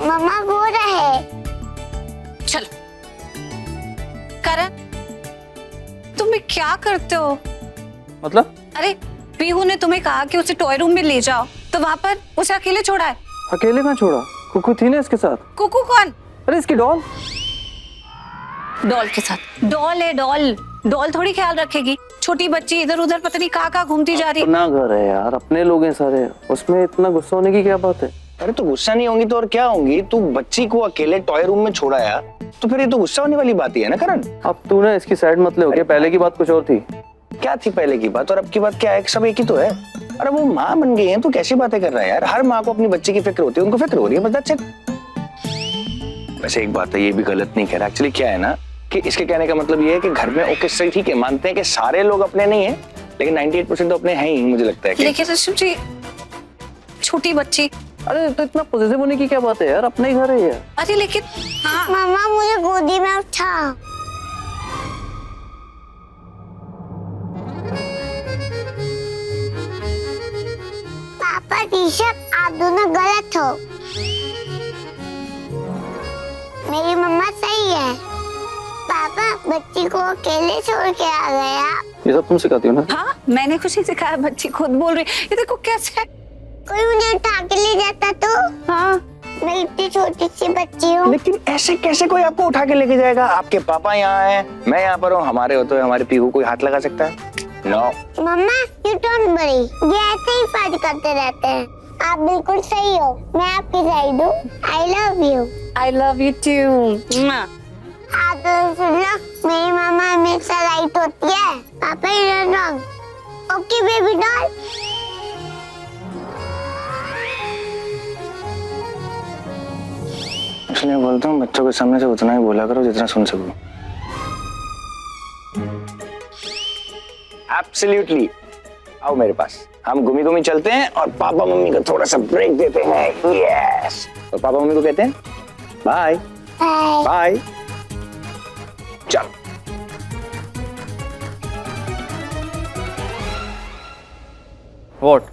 मम्मा वो रहे। चल करण, तुम क्या करते हो? मतलब? अरे पीहू ने तुम्हें कहा कि उसे टॉय रूम में ले जाओ, तो वहाँ पर उसे अकेले छोड़ा है। अकेले कहाँ छोड़ा? कुकू थी ना इसके साथ। कुकू कौन? अरे इसकी डॉल। डॉल के साथ? डॉल है डॉल, डॉल थोड़ी ख्याल रखेगी। छोटी बच्ची इधर उधर पता नहीं कहाँ घूमती जा रही है। अपना घर है यार, अपने लोग हैं सारे, उसमें इतना गुस्सा होने की क्या बात है? अरे तो गुस्सा नहीं होंगी तो और क्या होंगी? तू बच्ची को अकेले टॉय रूम में छोड़ाया तो फिर ये तो गुस्सा होने वाली बात ही है ना करण। अब तू ना इसकी साइड मत ले, ओके? पहले की बात कुछ और थी। क्या थी पहले की बात और अब की बात क्या है? सब एक ही तो है। अरे वो माँ बन गई है, तू कैसी बातें कर रहा है यार? हर माँ को अपनी बच्ची की फिक्र होती है, उनको फिक्र हो रही है, बस दैट्स इट। वैसे एक बात है, ये भी गलत नहीं कह रहा। एक्चुअली क्या है ना कि इसके कहने का मतलब ये है कि घर में ओके सही ठीक है, मानते हैं कि सारे लोग अपने नहीं है, लेकिन 98% तो अपने हैं ही, मुझे लगता है। लेकिन ऋषभ जी, छोटी बच्ची। अरे तो इतना पॉजिटिव होने की क्या बात है यार? अपना ही घर है यार। अरे लेकिन हाँ, मम्मा मुझे गोदी में उठा। पापा ऋषभ, आप दोनों गलत हो। मेरी मम्मा सही है। पापा बच्ची को अकेले छोड़ के आ गया। ये सब तुम सिखाती हो ना? हाँ मैंने कुछ नहीं सिखाया, बच्ची खुद बोल रही। ये देखो कैसे। कोई मुझे उठा के ले जाता तो? हाँ मैं इतनी छोटी सी बच्ची हूँ। लेकिन ऐसे कैसे कोई आपको उठा के लेके जाएगा? आपके पापा यहाँ हैं, मैं यहाँ पर हूँ, हमारे होते हुए हमारे पीहू कोई हाथ लगा सकता है? No. Mamma you don't worry, ये ऐसे ही बात करते रहते हैं। आप बिल्कुल सही हो, मैं आपकी साइड हूँ। I love you. I love you too. आप तो सुन लो, मेरी मम्मा हमेशा राइट होती है, पापा is wrong. Okay baby doll. इसलिए बोलता हूँ बच्चों के सामने से उतना ही बोला करो जितना सुन सको। एब्सोल्युटली। आओ मेरे पास, हम घूमी घूमी चलते हैं और पापा मम्मी को थोड़ा सा ब्रेक देते हैं। यस। और पापा मम्मी को कहते हैं बाय बाय। बाय। चल। What?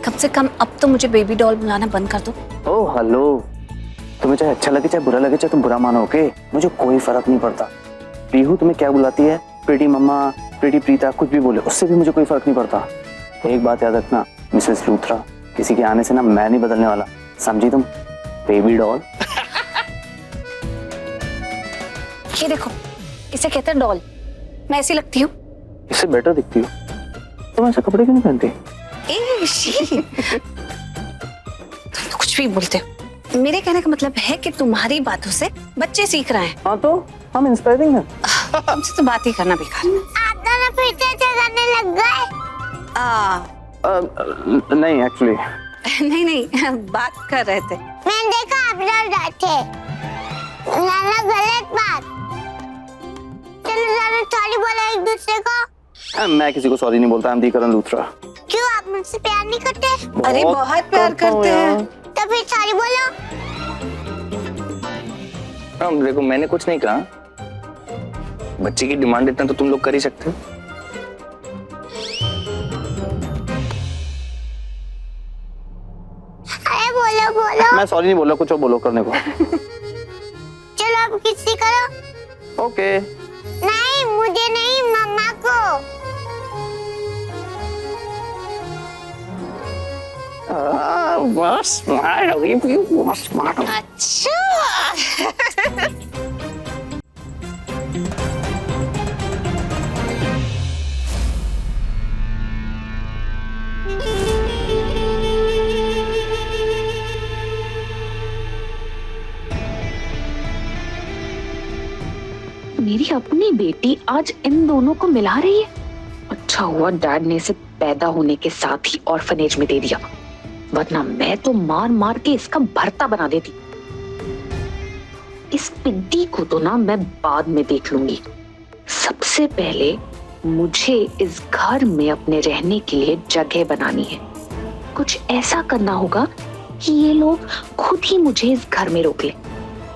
कम से कम अब तो मुझे बेबी डॉल बुलाना बंद कर दो। ओह हेलो, तुम्हें चाहे अच्छा लगे चाहे बुरा लगे, चाहे तुम बुरा मानो, ओके? मुझे कोई फर्क नहीं पड़ता। पीहू तुम्हें क्या बुलाती है, प्रीटी मम्मा, प्रीटी प्रीता, कुछ भी बोले, उससे भी मुझे कोई फर्क नहीं पड़ता। एक बात याद रखना मिसेस लूथरा, किसी के आने से ना मैं नहीं बदलने वाला, समझी तुम? Baby doll. ये देखो, इसे कहते हैं डॉल। मैं ऐसी लगती हूँ? इससे बेटर दिखती हो। तुम ऐसे कपड़े क्यों नहीं पहनती? तुम तो कुछ भी बोलते हो। मेरे कहने का मतलब है कि तुम्हारी बातों से बच्चे सीख रहे हैं। हाँ तो हम इंस्पायरिंग हैं। तुमसे तो बात ही करना बेकार है। आप दोनों फिर से करने लग गए। नहीं एक्चुअली नहीं नहीं, बात कर रहे थे। मैंने देखा आप डर रहे थे। नाना गलत बात। चलो जरा सॉरी बोलो एक दूसरे को। मैं किसी को सॉरी नहीं बोलता। I'm the Karan Luthra. क्यों, आप मुझसे प्यार नहीं करते? अरे बहुत प्यार करते हैं। तो फिर सॉरी बोलो। देखो मैंने कुछ नहीं कहा, बच्ची की डिमांड इतना तो तुम लोग कर ही सकते हो। अरे बोलो बोलो। मैं सॉरी नहीं बोला, कुछ और बोलो करने को। चलो अब किसी करो। ओके। नहीं मुझे नहीं, मम्मा को। बस स्मार्ट हो गई, बस स्मार्ट हो। अच्छा। मेरी अपनी बेटी आज इन दोनों को मिला रही है। अच्छा हुआ डैड ने इसे पैदा होने के साथ ही ऑर्फनेज में दे दिया, वरना मैं तो मार मार के इसका भरता बना देती। इस पिद्दी को तो ना मैं बाद में देख लूंगी। सबसे पहले मुझे इस घर में अपने रहने के लिए जगह बनानी है। कुछ ऐसा करना होगा कि ये लोग खुद ही मुझे इस घर में रोक ले।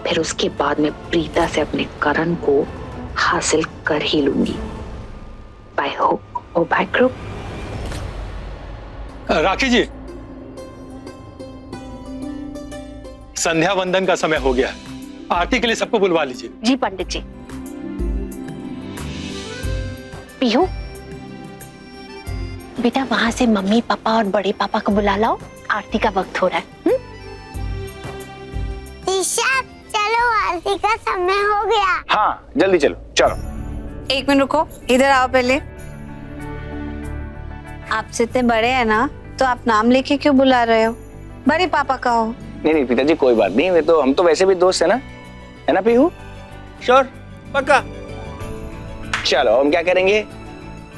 फिर उसके बाद मैं प्रीता से अपने करण को हासिल कर ही लूंगी। बाय होप और बाय क्रुक। राखी जी, संध्या वंदन का समय हो गया। आरती के लिए सबको बुलवा लीजिए। जी पंडित जी। पीहू, बेटा वहां से मम्मी पापा और बड़े पापा को बुला लाओ, आरती का वक्त हो रहा है। ईशा चलो आरती का समय हो गया। हाँ जल्दी चलो चलो। एक मिनट रुको, इधर आओ पहले। आपसे इतने बड़े हैं ना, तो आप नाम लेके क्यों बुला रहे हो? बड़े पापा का हो। नहीं पिताजी कोई बात नहीं, वे तो हम तो वैसे भी दोस्त है ना पीहू? श्योर, पक्का। चलो हम क्या करेंगे,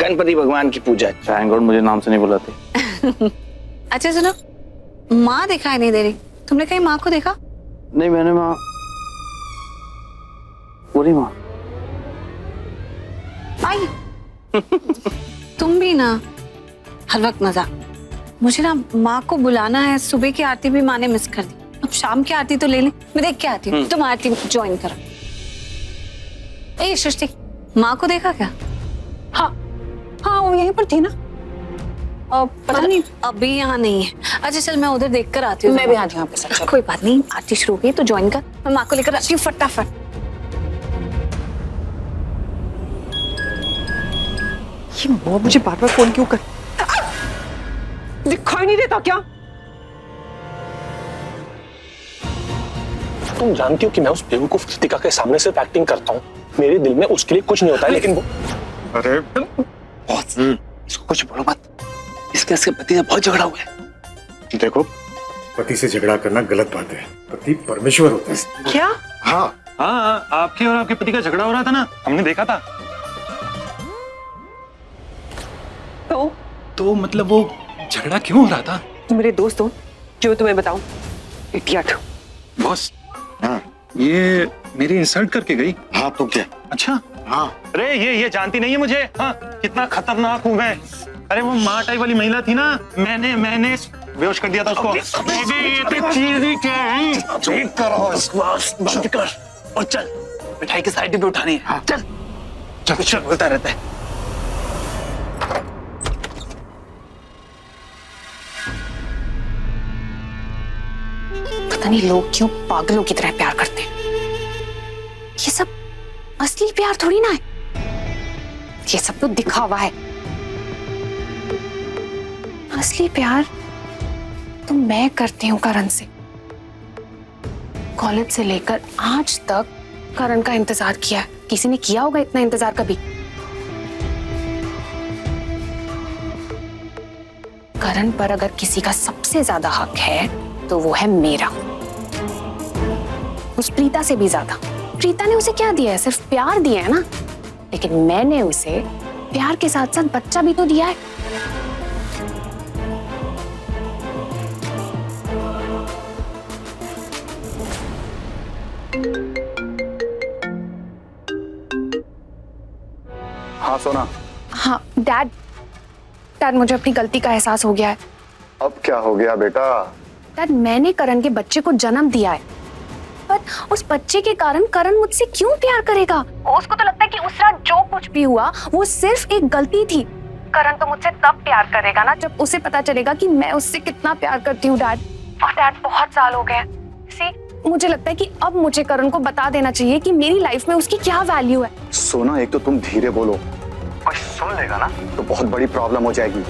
गणपति भगवान की पूजा। थैंक गॉड मुझे नाम से नहीं बुलाते। अच्छा सुनो, माँ दिखाई नहीं दे रही, तुमने कहीं माँ को देखा? नहीं मैंने माँ, पूरी माँ आई। तुम भी ना हर वक्त मजाक। मुझे ना माँ को बुलाना है, सुबह की आरती भी माँ ने मिस कर दी, अब शाम की आरती तो ले लें। मैं देख के आती हूँ, तुम आरती ज्वाइन करो। ए सृष्टि, माँ को देखा क्या? हाँ हाँ, वो यहीं पर थी ना। पता नहीं अभी यहाँ नहीं है। अच्छा चल मैं उधर देख कर आती हूँ। मैं भी आ जाऊँ आपके साथ। कोई बात नहीं, आरती शुरू हो गई तो ज्वाइन कर, मैं माँ को लेकर आती हूँ फटाफट। ये वो मुझे बार बार फोन क्यों कर, दिखाई नहीं देता क्या? तुम जानती हो कि मैं उस बेवकूफ कृतिका के सामने सिर्फ एक्टिंग करता हूँ, मेरे दिल में उसके लिए कुछ नहीं होता है, लेकिन वो अरे बहुत, इसको कुछ बोलो मत, इसके पति से बहुत झगड़ा हुआ है। देखो पति से झगड़ा करना गलत बात है, पति परमेश्वर होता है। क्या? हाँ हाँ, आपके और आपके पति का झगड़ा हो रहा था ना, हमने देखा था। तो मतलब वो झगड़ा क्यों हो रहा था? तुम मेरे दोस्त हो, जो तुम्हें बताऊं। इडियट। बॉस, हाँ ये मेरी इंसल्ट करके गई। हाँ तो क्या? अच्छा हाँ अरे ये जानती नहीं है मुझे। हाँ कितना खतरनाक हूँ मैं। अरे वो माँ टाइप वाली महिला थी ना, मैंने बेहोश कर दिया था उसको। चीज़ क्या है? चुप करो, बंद कर और चल, मिठाई की साइड पे उठानी है। हाँ। चल चल चल, बोलता रहता है। पता नहीं लोग क्यों पागलों की तरह प्यार करते हैं। ये सब असली प्यार थोड़ी ना है, ये सब तो दिखावा है। असली प्यार तो मैं करती हूँ करण से। कॉलेज से लेकर आज तक करण का इंतजार किया है। किसी ने किया होगा इतना इंतजार कभी? करण पर अगर किसी का सबसे ज्यादा हक है तो वो है मेरा, उस प्रीता से भी ज्यादा। प्रीता ने उसे क्या दिया है? सिर्फ प्यार दिया है ना, लेकिन मैंने उसे प्यार के साथ साथ बच्चा भी तो दिया है। हाँ सोना। हाँ डैड, मुझे अपनी गलती का एहसास हो गया है। अब क्या हो गया बेटा? डैड, मैंने करण के बच्चे को जन्म दिया है, पर उस बच्चे के कारण करण मुझसे क्यों प्यार करेगा? उसको तो लगता है कि उस रात जो कुछ भी हुआ वो सिर्फ एक गलती थी। करण तो मुझसे तब प्यार करेगा ना जब उसे पता चलेगा कि मैं उससे कितना प्यार करती हूँ डैड। और डैड बहुत साल हो गए। मुझे लगता है कि अब मुझे करण को बता देना चाहिए कि मेरी लाइफ में उसकी क्या वैल्यू है। सोना एक तो तुम धीरे बोलो, कोई सुन लेगा ना तो बहुत बड़ी प्रॉब्लम हो जाएगी।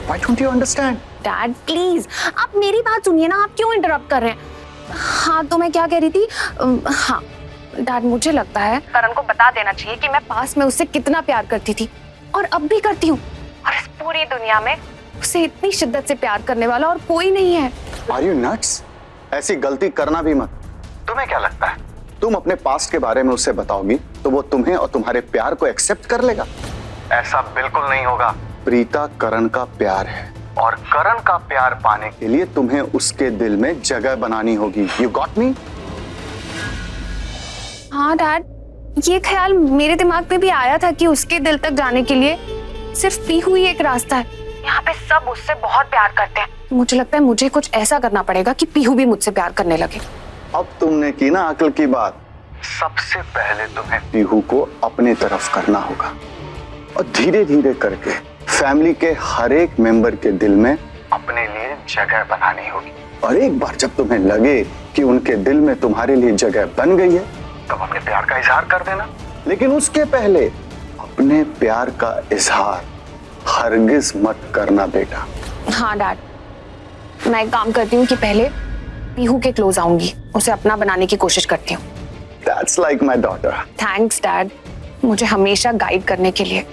Why don't you understand? Dad please आप मेरी बात सुनिए ना, आप क्यों इंटरप्ट कर रहे हैं? हाँ तो मैं क्या कह रही थी, हाँ डैड मुझे लगता है करण को बता देना चाहिए कि मैं पास में उससे कितना प्यार करती थी और अब भी करती हूँ, और इस पूरी दुनिया में उसे इतनी शिद्दत से प्यार करने वाला और कोई नहीं है। Are you nuts? ऐसी गलती करना भी मत। तुम्हें क्या लगता है तुम अपने पास्ट के बारे में उससे बताओगी तो वो तुम्हें और तुम्हारे प्यार को एक्सेप्ट कर लेगा? ऐसा बिल्कुल नहीं होगा। प्रीता करण का प्यार है और करण का प्यार पाने के लिए तुम्हें उसके दिल में जगह बनानी होगी। You got me? हाँ डैड, ये ख्याल मेरे दिमाग में भी आया था कि उसके दिल तक जाने के लिए सिर्फ पीहू ही एक रास्ता है। यहाँ पे सब उससे बहुत प्यार करते हैं। मुझे लगता है मुझे कुछ ऐसा करना पड़ेगा कि पीहू भी मुझसे प्यार करने लगे। अब तुमने की ना अक्ल की बात। सबसे पहले तुम्हें पीहू को अपने तरफ करना होगा और धीरे धीरे करके फैमिली के हर एक मेंबर के दिल में अपने लिए जगह बनानी होगी। और एक बार जब तुम्हें लगे कि उनके दिल में तुम्हारे लिए जगह बन गई है तब अपने प्यार का इजहार कर देना, लेकिन उसके पहले अपने प्यार का इजहार हरगिज मत करना बेटा। हाँ डैड, मैं एक काम करती हूँ कि पहले पीहू के क्लोज आऊंगी, उसे अपना बनाने की कोशिश करती हूँ। That's like my daughter। Thanks dad, मुझे हमेशा गाइड करने के लिए।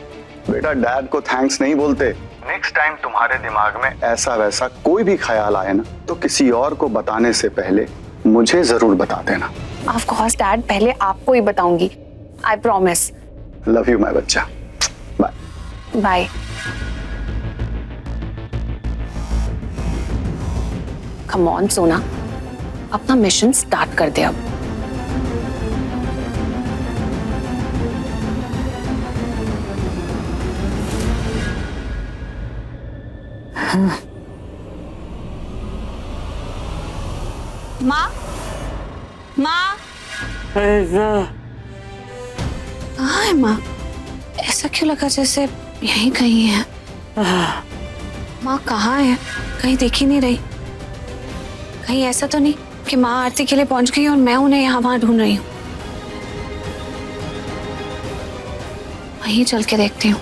बेटा डैड को थैंक्स नहीं बोलते। नेक्स्ट टाइम तुम्हारे दिमाग में ऐसा वैसा कोई भी ख्याल आए ना तो किसी और को बताने से पहले मुझे जरूर बता देना। ऑफ कोर्स डैड, पहले आपको ही बताऊंगी, I promise. Love you my बच्चा, बाय बाय। कम ऑन सोना, अपना मिशन स्टार्ट कर दे अब। माँ, माँ, कहाँ है माँ? ऐसा क्यों लगा जैसे यहीं कहीं है। माँ कहाँ है? कहीं दिख ही नहीं रही। कहीं ऐसा तो नहीं कि माँ आरती के लिए पहुंच गई और मैं उन्हें यहाँ वहां ढूंढ रही हूँ। वहीं चल के देखती हूँ।